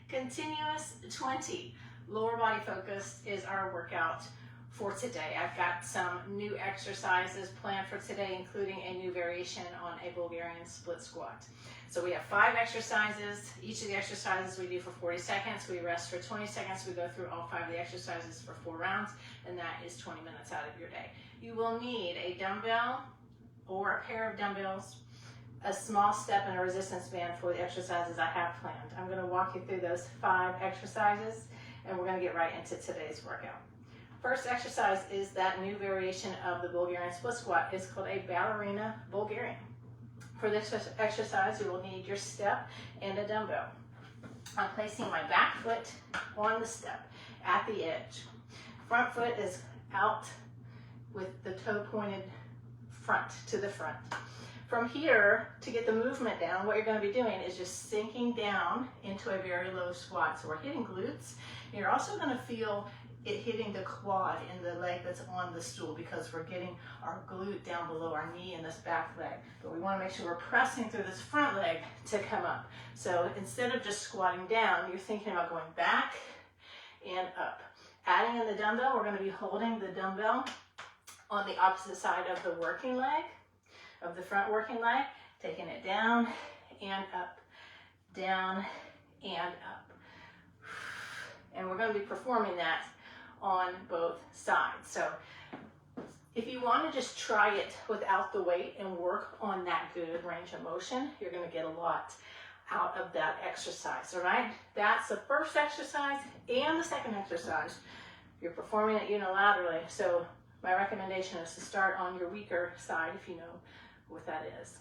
Continuous 20. Lower body focused is our workout for today. I've got some new exercises planned for today, including a new variation on a Bulgarian split squat. So we have 5 exercises. Each of the exercises we do for 40 seconds. We rest for 20 seconds. We go through all 5 of the exercises for 4 rounds, and that is 20 minutes out of your day. You will need a dumbbell or a pair of dumbbells, a small step, and a resistance band for the exercises I have planned. I'm going to walk you through those 5 exercises, and we're going to get right into today's workout. First exercise is that new variation of the Bulgarian split squat. It's called a ballerina Bulgarian. For this exercise, you will need your step and a dumbbell. I'm placing my back foot on the step at the edge. Front foot is out with the toe pointed front to the front. From here, to get the movement down, what you're going to be doing is just sinking down into a very low squat. So we're hitting glutes. And you're also going to feel it hitting the quad in the leg that's on the stool, because we're getting our glute down below our knee in this back leg. But we want to make sure we're pressing through this front leg to come up. So instead of just squatting down, you're thinking about going back and up. Adding in the dumbbell, we're going to be holding the dumbbell on the opposite side of the working leg, of the front working leg, taking it down and up, down and up. And we're going to be performing that on both sides. So if you want to just try it without the weight and work on that good range of motion, you're going to get a lot out of that exercise. All right, that's the first exercise and the second exercise. You're performing it unilaterally, so my recommendation is to start on your weaker side if you know what that is.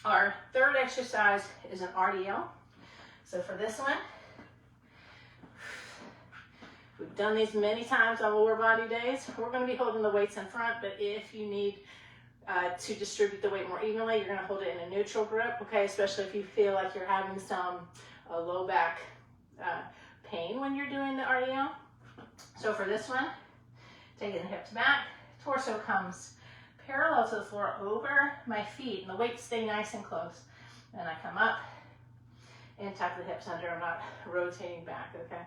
Our third exercise is an RDL. So for this one, we've done these many times on lower body days. We're going to be holding the weights in front, but if you need to distribute the weight more evenly, you're going to hold it in a neutral grip, okay? Especially if you feel like you're having some low back pain when you're doing the RDL. So for this one, taking the hips back, torso comes parallel to the floor over my feet, and the weights stay nice and close. And I come up and tuck the hips under. I'm not rotating back, okay?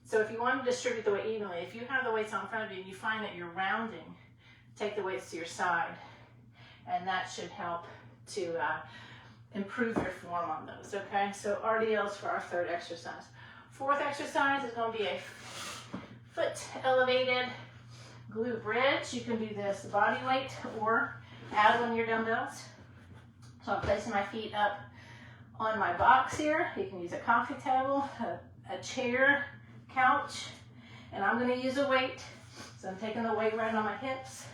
So if you want to distribute the weight evenly, if you have the weights on front of you and you find that you're rounding, take the weights to your side, and that should help to improve your form on those, okay? So RDLs for our third exercise. Fourth exercise is going to be a foot elevated glute bridge. You can do this body weight or add one of your dumbbells. So I'm placing my feet up on my box here. You can use a coffee table, a chair, couch, and I'm going to use a weight. So I'm taking the weight right on my hips.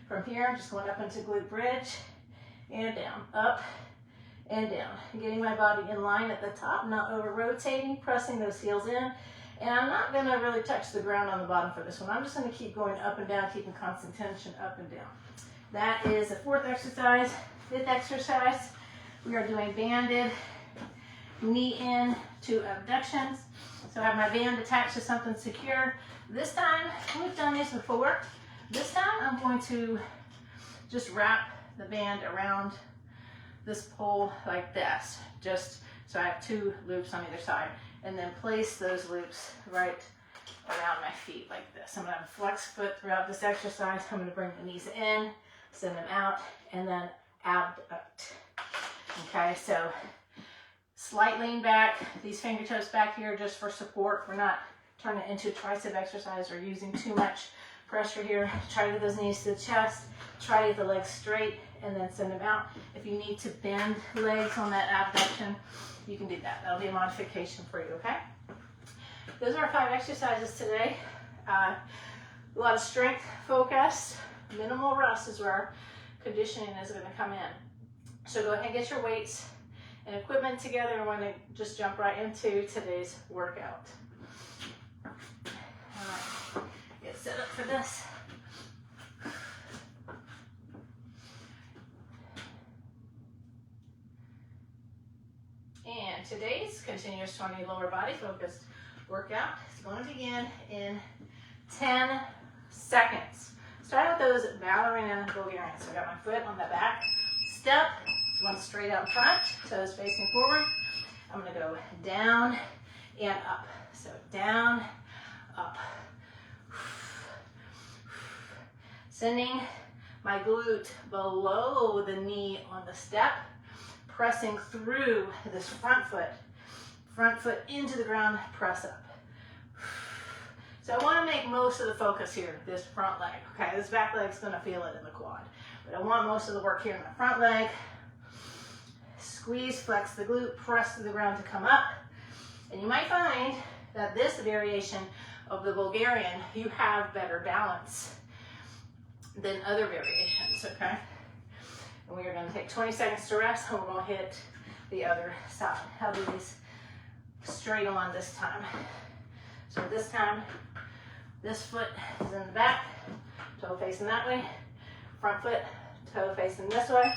From here, I'm just going up into glute bridge and down, up and down. Getting my body in line at the top, not over rotating, pressing those heels in. And I'm not going to really touch the ground on the bottom for this one. I'm just going to keep going up and down, keeping constant tension up and down. That is the fourth exercise. Fifth exercise, we are doing banded knee in to abductions. So I have my band attached to something secure. This time, we've done this before. This time, I'm going to just wrap the band around this pole like this. Just so I have 2 loops on either side. And then place those loops right around my feet like this. I'm going to have a flex foot throughout this exercise. I'm going to bring the knees in, send them out, and then abduct. Okay, so slight lean back, these finger toes back here just for support. We're not turning it into a tricep exercise or using too much pressure here. Try to get those knees to the chest. Try to get the legs straight and then send them out. If you need to bend legs on that abduction, you can do that. That'll be a modification for you, okay? Those are our 5 exercises today. A lot of strength focus, minimal rest is where our conditioning is going to come in. So go ahead and get your weights and equipment together. And we're going to just jump right into today's workout. All right, get set up for this. And today's continuous 20 lower body focused workout is going to begin in 10 seconds. Start with those ballerina Bulgarians. So I got my foot on the back step, one straight out front, toes facing forward. I'm going to go down and up. So down, up. Sending my glute below the knee on the step, pressing through this front foot into the ground, press up. So I want to make most of the focus here, this front leg. Okay, this back leg's going to feel it in the quad, but I want most of the work here in the front leg. Squeeze, flex the glute, press to the ground to come up. And you might find that this variation of the Bulgarian, you have better balance than other variations, okay? And we are going to take 20 seconds to rest, and we're going to hit the other side. I'll do these straight on this time. So this time, this foot is in the back, toe facing that way, front foot, toe facing this way,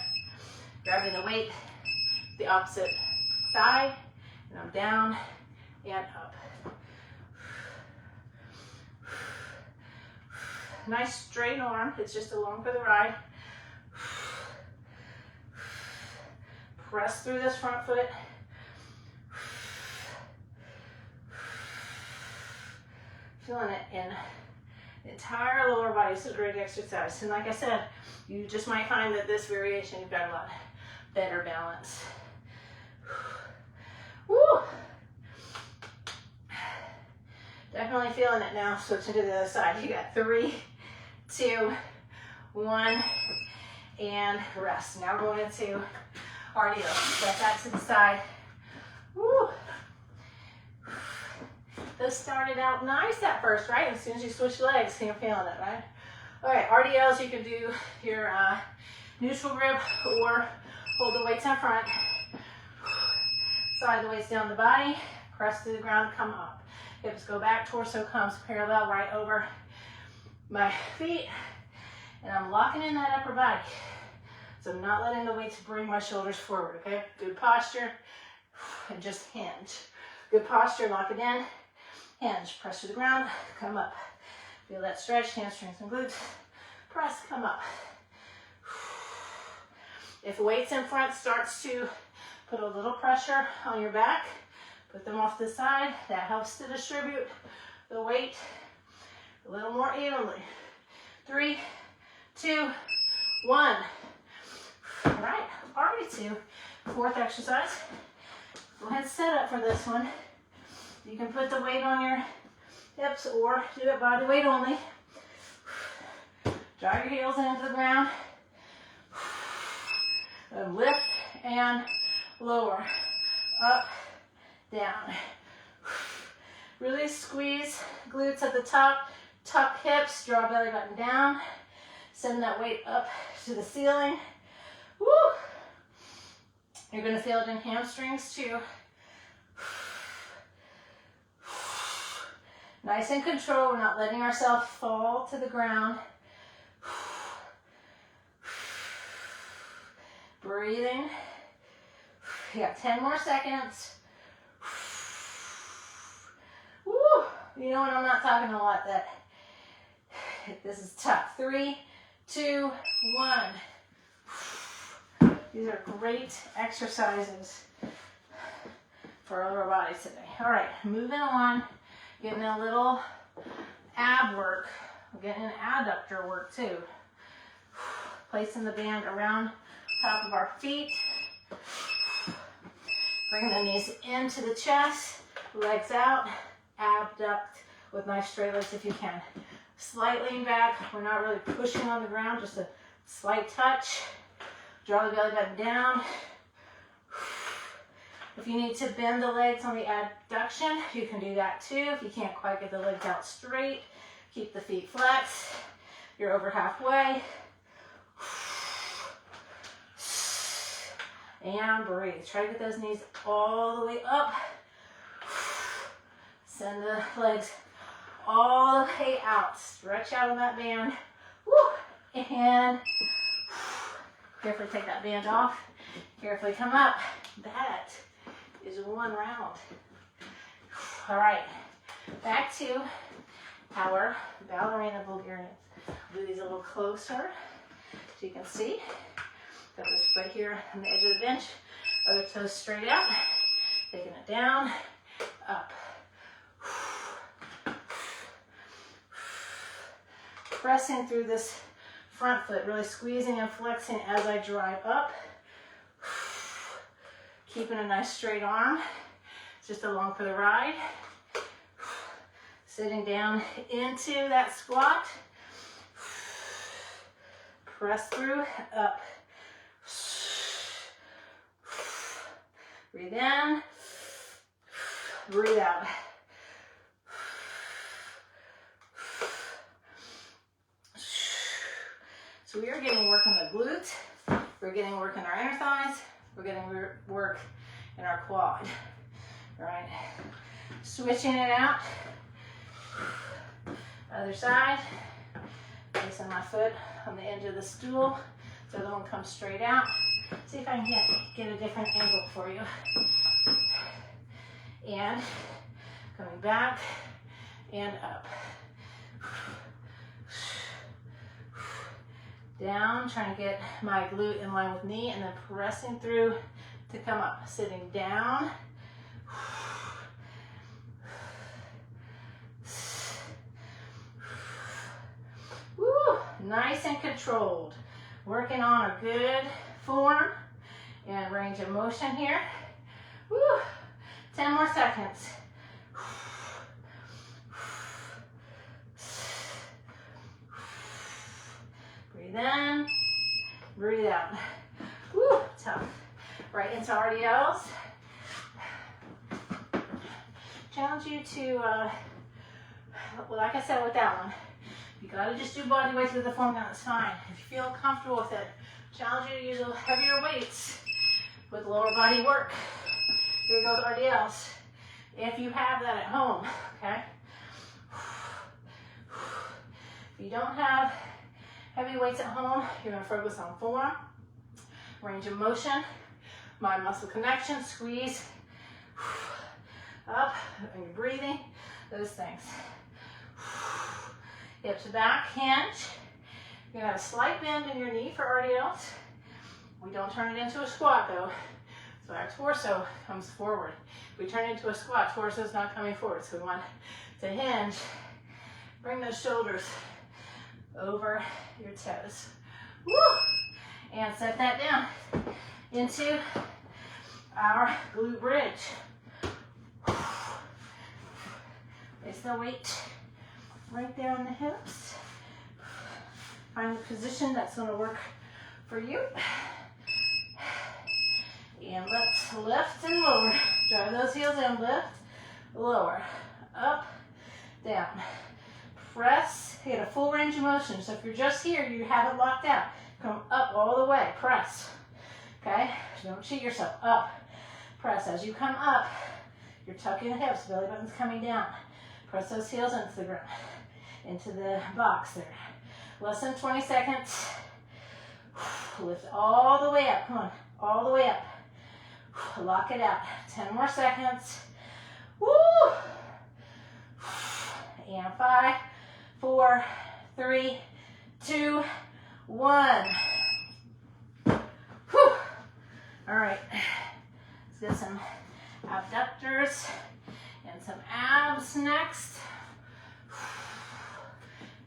grabbing the weight the opposite side, and I'm down and up. Nice straight arm, it's just along for the ride. Press through this front foot. Feeling it in the entire lower body. This is a great exercise. And like I said, you just might find that this variation, you've got a lot better balance. Woo! Definitely feeling it now. Switching to the other side. You got 3, 2, 1, and rest. Now going into RDO. Step that to the side. Woo! This started out nice at first, right? As soon as you switch legs, you're feeling it, right? All right, RDLs, you can do your neutral grip or hold the weights in front. Slide the weights down the body, press to the ground, come up. Hips go back, torso comes parallel right over my feet, and I'm locking in that upper body. So I'm not letting the weights bring my shoulders forward, okay? Good posture, and just hinge. Good posture, lock it in, hinge, press to the ground, come up. Feel that stretch, hamstrings and glutes. Press, come up. If weights in front starts to put a little pressure on your back, put them off the side. That helps to distribute the weight a little more evenly. 3, 2, 1. All right, RD2, fourth exercise. Go ahead and set up for this one. You can put the weight on your hips or do it body weight only. Drive your heels into the ground. And lift and lower, up, down. Really squeeze glutes at the top, tuck hips, draw belly button down. Send that weight up to the ceiling. Woo! You're gonna feel it in hamstrings too. Nice and control, we're not letting ourselves fall to the ground. Breathing. You got 10 more seconds. Woo! You know what, I'm not talking a lot, that this is tough. 3, 2, 1. These are great exercises for our lower body today. All right, moving on. Getting a little ab work. We're getting an adductor work too. Placing the band around top of our feet. Bring the knees into the chest, legs out, abduct with nice straight legs if you can. Slight lean back, we're not really pushing on the ground, just a slight touch. Draw the belly button down. If you need to bend the legs on the abduction, you can do that too. If you can't quite get the legs out straight, keep the feet flexed. You're over halfway. And breathe. Try to get those knees all the way up. Send the legs all the way out. Stretch out on that band. Woo. And carefully take that band off. Carefully come up. That is one round. All right. Back to our ballerina Bulgarians. Do these a little closer so you can see. Got this right here on the edge of the bench. Other toes straight out. Taking it down, up. pressing through this front foot, really squeezing and flexing as I drive up. Keeping a nice straight arm, just along for the ride. Sitting down into that squat. Press through, up. Breathe in, breathe out. So we are getting work on the glutes, we're getting work in our inner thighs, we're getting work in our quad. All right, switching it out. Other side, placing my foot on the edge of the stool, so the other one comes straight out. See if I can get a different angle for you. And coming back and up. Down, trying to get my glute in line with knee, and then pressing through to come up. Sitting down. Woo, nice and controlled. Working on a good form and range of motion here. Woo, 10 more seconds. Breathe in, breathe out. Woo, tough. Right into RDLs. Challenge you to, well, like I said with that one, you gotta just do body weights with the form down, it's fine. If you feel comfortable with it, challenge you to use heavier weights with lower body work. Here we go with RDLs. If you have that at home, okay? If you don't have heavy weights at home, you're gonna focus on form, range of motion, mind muscle connection, squeeze, up, and you're breathing, those things. Hips back, hinge. You're gonna have a slight bend in your knee for RDLs. We don't turn it into a squat though. So our torso comes forward. If we turn it into a squat, torso is not coming forward. So we want to hinge. Bring those shoulders over your toes. Woo! And set that down into our glute bridge. Place the weight right there on the hips. Find the position that's going to work for you. And let's lift and lower. Drive those heels in, lift, lower, up, down. Press, get a full range of motion. So if you're just here, you have it locked out. Come up all the way, press. Okay, don't cheat yourself. Up, press. As you come up, you're tucking the hips, belly button's coming down. Press those heels into the ground, into the box there. Less than 20 seconds. Lift all the way up, come on, all the way up. Lock it out, 10 more seconds. Woo! And 5, 4, 3, 2, 1. Whew. All right, let's get some abductors and some abs next.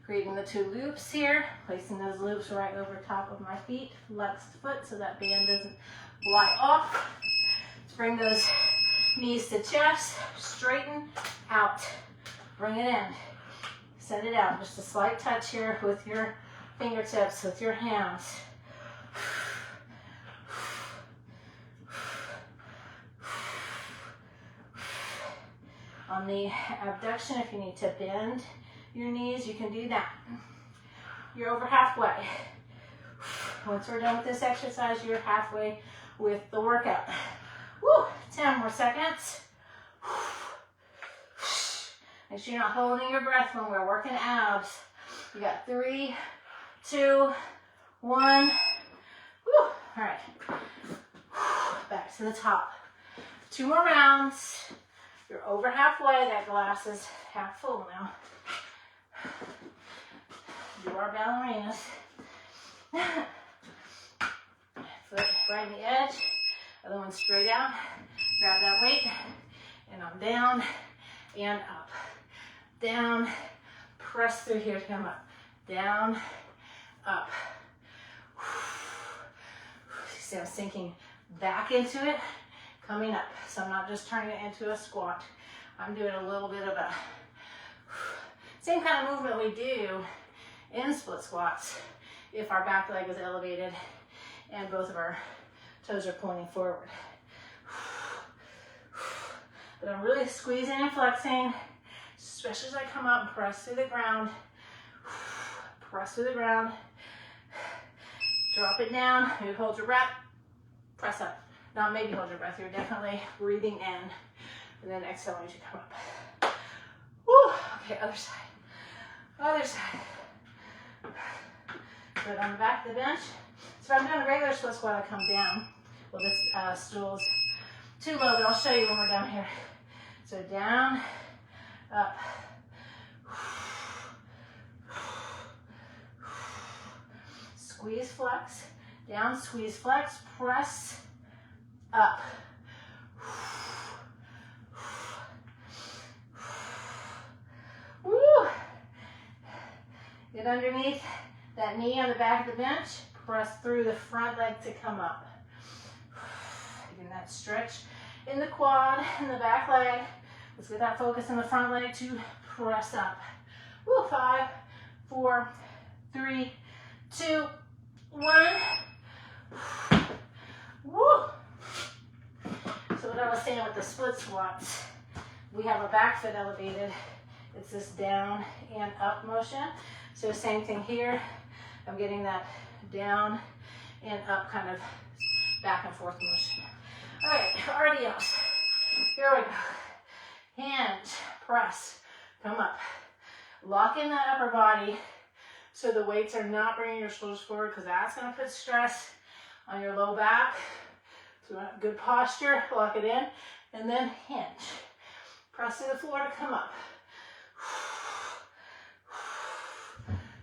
Creating the 2 loops here, placing those loops right over top of my feet, flexed foot so that band doesn't fly off. Let's bring those knees to chest, straighten out, bring it in, send it out. Just a slight touch here with your fingertips, with your hands. On the abduction, if you need to bend your knees, you can do that. You're over halfway. Once we're done with this exercise, you're halfway with the workout. Woo, 10 more seconds. Make sure you're not holding your breath when we're working abs. You got 3, 2, 1. Woo. All right. Back to the top. 2 more rounds. You're over halfway. That glass is half full now. Do our ballerinas. Foot right in the edge. Other one straight out. Grab that weight. And I'm down and up. Down. Press through here to come up. down, up. See, I'm sinking back into it, coming up. So I'm not just turning it into a squat. I'm doing a little bit of a same kind of movement we do in split squats if our back leg is elevated and both of our toes are pointing forward. But I'm really squeezing and flexing, especially as I come up and press through the ground. Press through the ground. Drop it down. Maybe hold your breath. Press up. Not maybe hold your breath. You're definitely breathing in. And then exhale as you come up. Woo. Okay, other side. Other side. Good on the back of the bench. So if I'm doing a regular split squat, I come down. Well, this stool's too low, but I'll show you when we're down here. So down, up. Squeeze, flex. Down, squeeze, flex. Press, up. Woo! Get underneath that knee on the back of the bench. Press through the front leg to come up. Getting that stretch in the quad and the back leg. Let's get that focus in the front leg to press up. Woo, 5, 4, 3, 2, 1. Woo! So what I was saying with the split squats, we have a back foot elevated. It's this down and up motion. So same thing here. I'm getting that down and up kind of back and forth motion. All right, RDLs. Here we go. Hinge, press, come up. Lock in that upper body so the weights are not bringing your shoulders forward because that's going to put stress on your low back. So good posture, lock it in, and then hinge. Press to the floor to come up.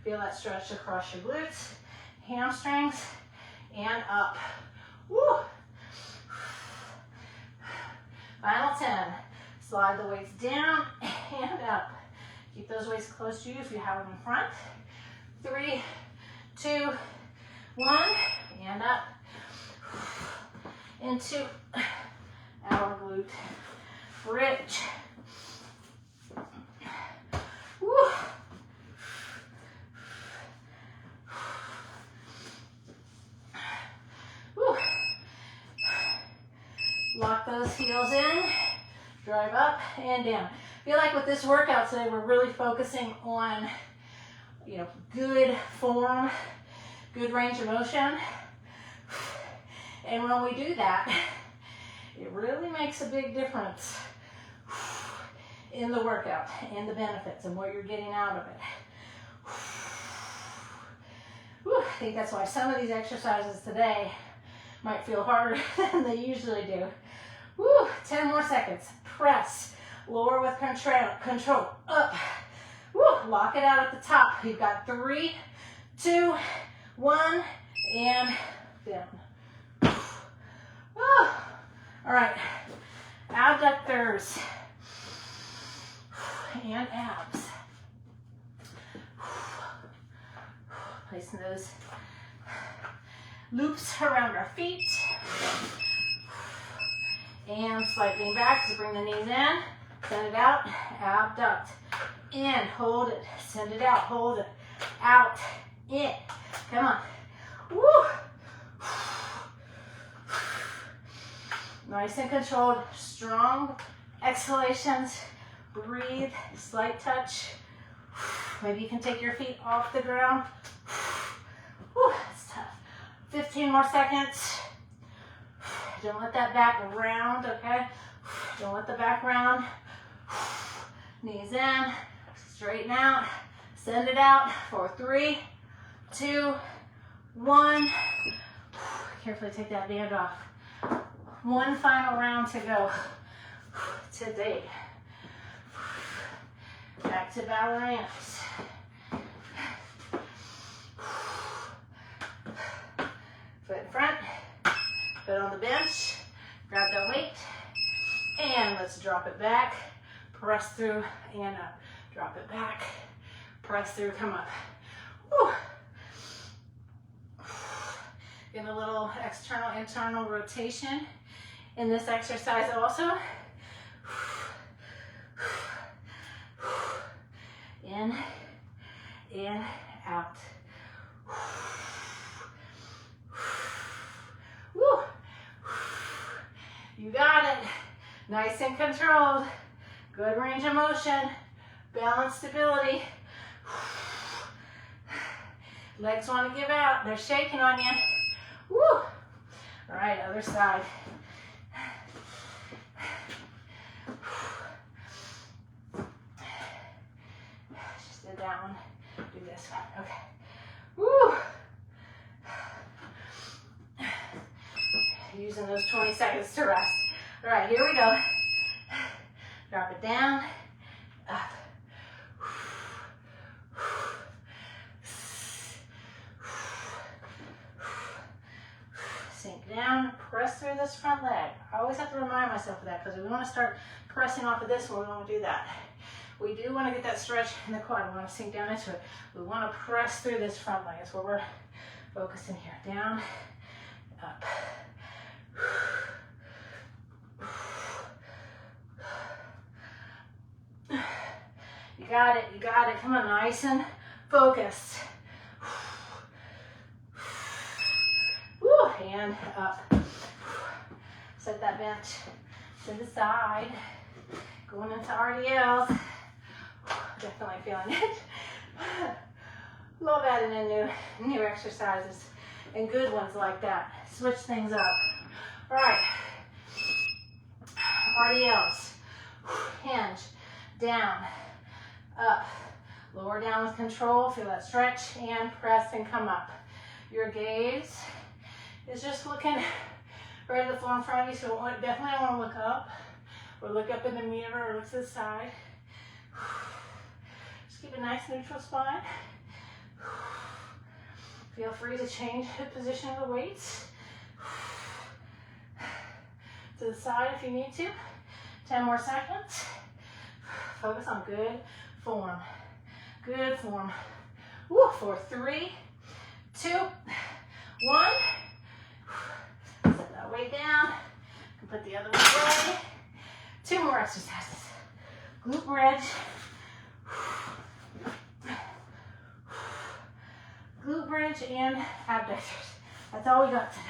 Feel that stretch across your glutes, hamstrings, and up. Woo! Final 10. Slide the weights down and up. Keep those weights close to you if you have them in front. 3, 2, 1, and up. Into our glute bridge. Woo! Woo! Lock those heels in, drive up and down. I feel like with this workout today, we're really focusing on, good form, good range of motion. And when we do that, it really makes a big difference in the workout and the benefits and what you're getting out of it. Whew, I think that's why some of these exercises today might feel harder than they usually do. Woo, 10 more seconds. Press, lower with control, up. Woo, lock it out at the top. You've got 3, 2, 1, and down. Woo. All right, abductors and abs. Placing those loops around our feet. And slightly back, so bring the knees in, send it out, abduct, in, hold it, send it out, hold it, out, in, come on, woo, nice and controlled, strong exhalations, breathe, slight touch, maybe you can take your feet off the ground, woo, it's tough, 15 more seconds. Don't let that back round, okay? Don't let the back round. Knees in, straighten out, send it out for 3, 2, 1. Carefully take that band off. One final round to go today. Back to ballerinas. Foot in front. Foot on the bench, grab that weight, and let's drop it back, press through and up, drop it back, press through, come up. Whew. Get a little external, internal rotation in this exercise also. In, out. Woo. You got it. Nice and controlled. Good range of motion. Balance, stability. Legs want to give out. They're shaking on you. Woo. All right, other side. Just did that one. Do this one. Okay. Woo. Using those 20 seconds to rest. All right, here we go. Drop it down, up. Sink down, press through this front leg. I always have to remind myself of that because we want to start pressing off of this when we want to do that. We do want to get that stretch in the quad. We want to sink down into it. We want to press through this front leg. That's what we're focusing here. Down, up. You got it, you got it. Come on, nice and focused. Woo, and up. Set that bench to the side. Going into RDLs. Definitely feeling it. Love adding in new exercises and good ones like that. Switch things up. All right. RDLs. Hinge. Down. Up. Lower down with control. Feel that stretch and press and come up. Your gaze is just looking right at the floor in front of you. So definitely I want to look up or look up in the mirror or look to the side. Just keep a nice neutral spine. Feel free to change the position of the weights to the side if you need to. 10 more seconds. Focus on good form. Good form. Woo, for 3, 2, 1. Set that weight down. And put the other one away. 2 more exercises. Glute bridge. Glute bridge and abductors. That's all we got today.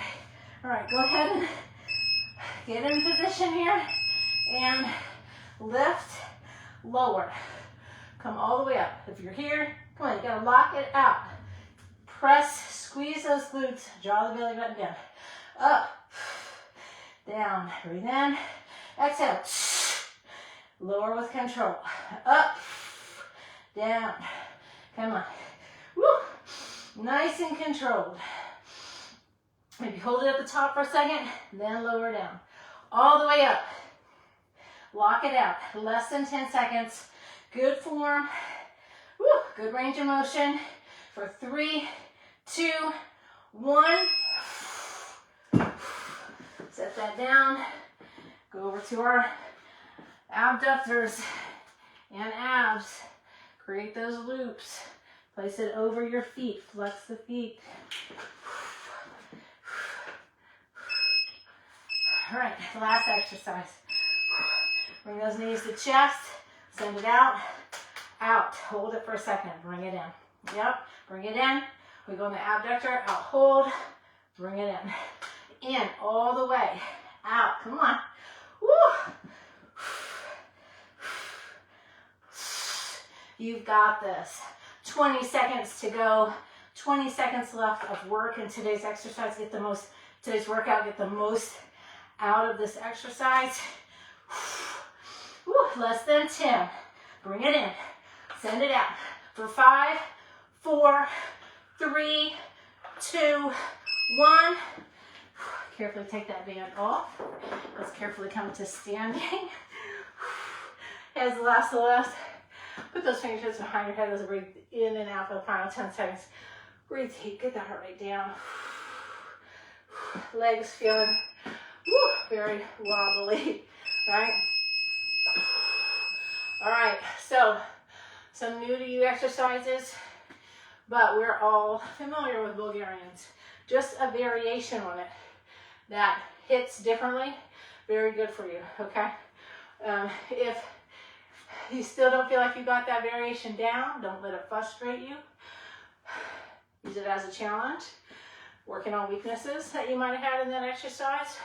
All right, go ahead and get in position here and lift, lower. Come all the way up. If you're here, come on, you gotta lock it out. Press, squeeze those glutes, draw the belly button down. Up, down, breathe in, exhale. Lower with control. Up, down, come on. Woo. Nice and controlled. Maybe hold it at the top for a second, then lower down. All the way up. Lock it out. Less than 10 seconds. Good form. Woo. Good range of motion. For 3, 2, 1. Set that down. Go over to our abductors and abs. Create those loops. Place it over your feet. Flex the feet. All right, last exercise. Bring those knees to chest. Send it out. Out. Hold it for a second. Bring it in. Yep. Bring it in. We go in the abductor. Out. Hold. Bring it in. In. All the way. Out. Come on. Woo. You've got this. 20 seconds to go. 20 seconds left of work in today's exercise. Today's workout. Get the most out of this exercise. Woo, less than 10. Bring it in. Send it out. For 5, 4, 3, 2, 1. Carefully take that band off. Let's carefully come to standing. As the last. Put those fingertips behind your head as we breathe in and out for the final 10 seconds. Breathe deep. Get that heart rate down. Legs feeling very wobbly, right? All right, so some new to you exercises. but we're all familiar with Bulgarians. Just a variation on it that hits differently, very good for you, okay? If you still don't feel like you got that variation down, don't let it frustrate you. Use it as a challenge. Working on weaknesses that you might have had in that exercise.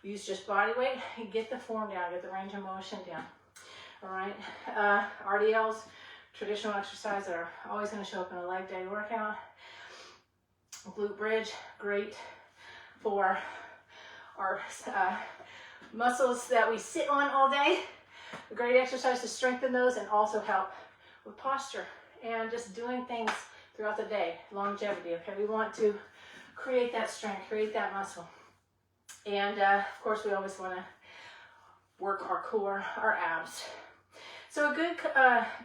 Use just body weight and get the form down, get the range of motion down. All right, RDLs, traditional exercise that are always going to show up in a leg day workout. Glute bridge, great for our muscles that we sit on all day. A great exercise to strengthen those and also help with posture and just doing things throughout the day. Longevity, okay? We want to create that strength, create that muscle. And of course, we always want to work our core, our abs. So a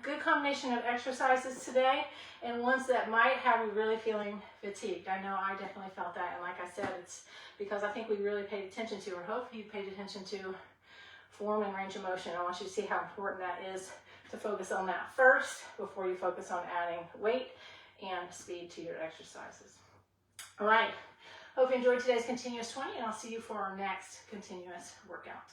good combination of exercises today, and ones that might have you really feeling fatigued. I know I definitely felt that, and like I said, it's because I think we really paid attention to, or hope you paid attention to, form and range of motion. I want you to see how important that is to focus on that first before you focus on adding weight and speed to your exercises. All right, hope you enjoyed today's continuous 20, and I'll see you for our next continuous workout.